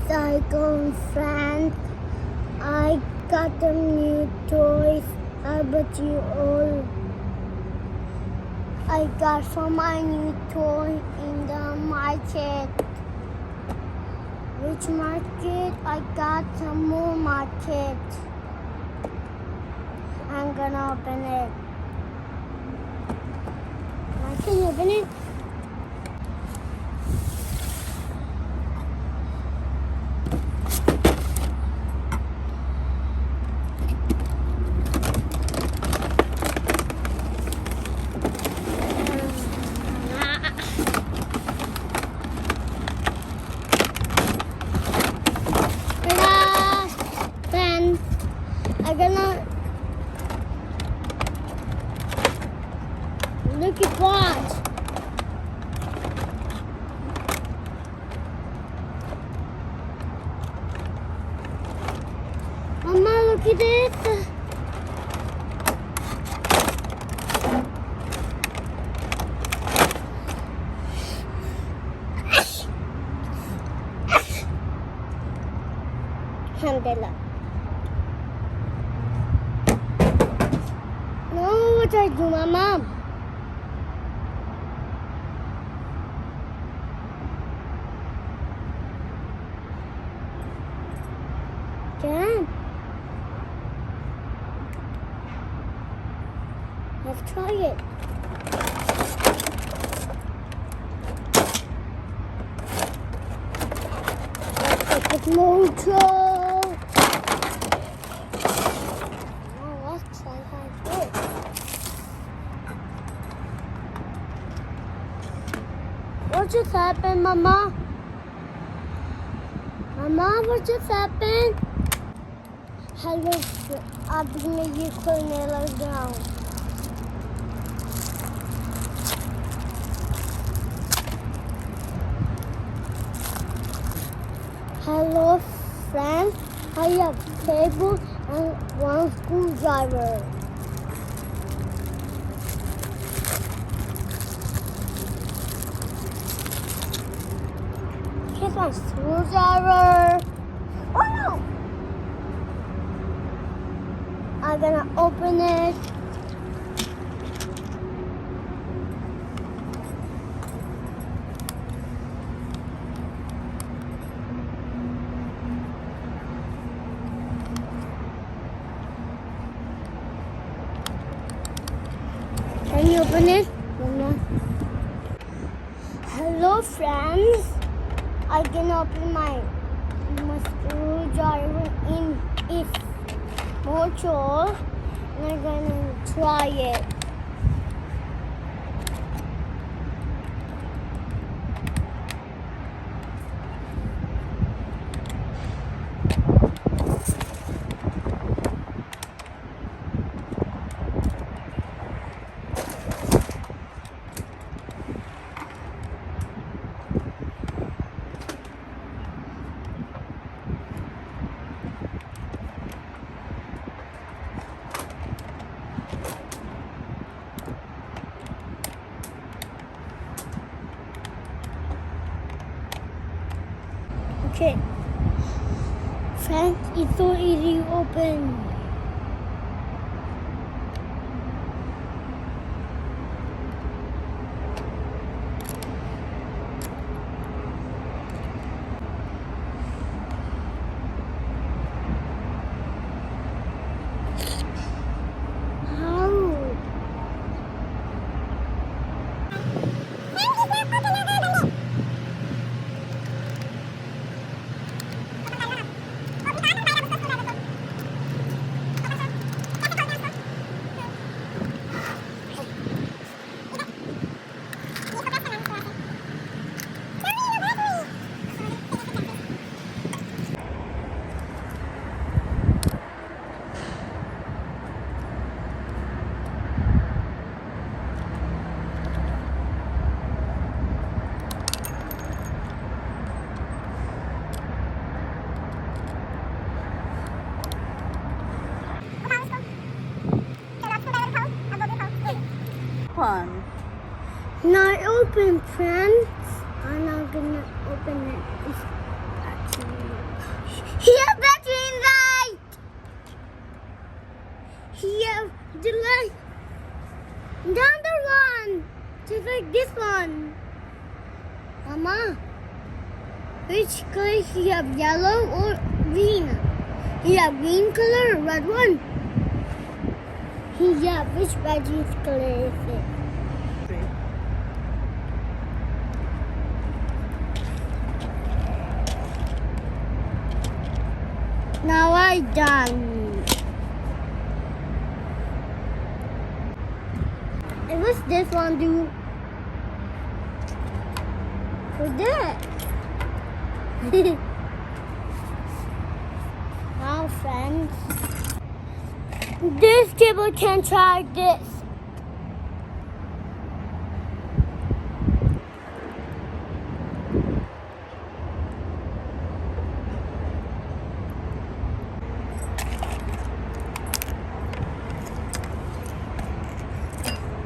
Cycle friend. I got some new toys. How about you all? I got some my new toy in the market. Which market? I got some more market. I'm gonna open it. I can open it. Then I'm gonna look at what. Mama, look at it. Alhamdulillah. No, what I do, Mama? Can. Let's try it. Let's take it motor. What just happened, Mama? Mama, what just happened? Hello, अभी मैं ये खोलने लग गया हूँ. Hello, friends. I have a table and one screwdriver. Here's my screwdriver. Oh no! I'm gonna open it. Can you open it? No. Hello, friends. I can open my screwdriver in its motor, and I'm gonna try it. Okay. Friends, it's so easy to open. One. Not open, friends. I'm not gonna open it. It's actually Which color he have, yellow or green? He have green color or red one? He have, which veggie color is it? Now I done. And what's this one do? What's that? Now friends, this cable can try this.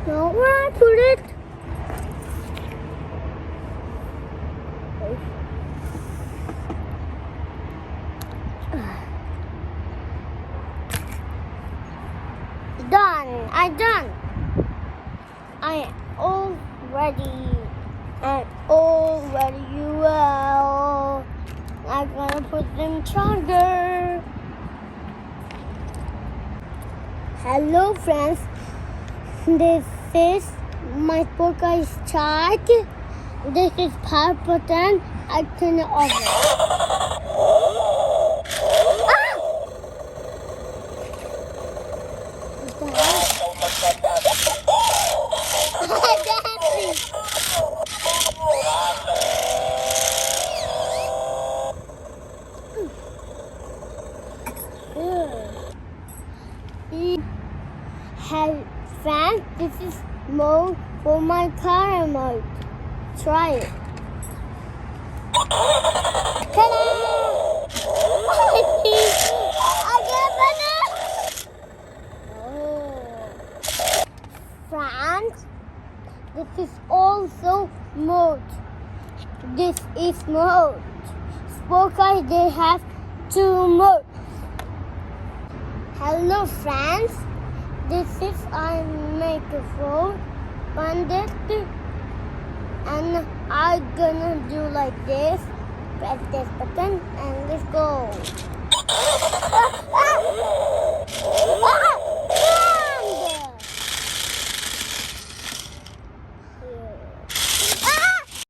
Now where I put it? Done. I done. I already well. I'm gonna put them charger. Hello friends. This is my Sport Guys charge. This is power button. I turn it off. Hey friends, this is mode for my car mode. Try it. Ta-da! I get banana! Oh. Friends, this is also mode. This is mode. Sport Guys, they have 2 modes. Hello friends, this is I make a phone bandit, and I'm gonna do like this, press this button and let's go.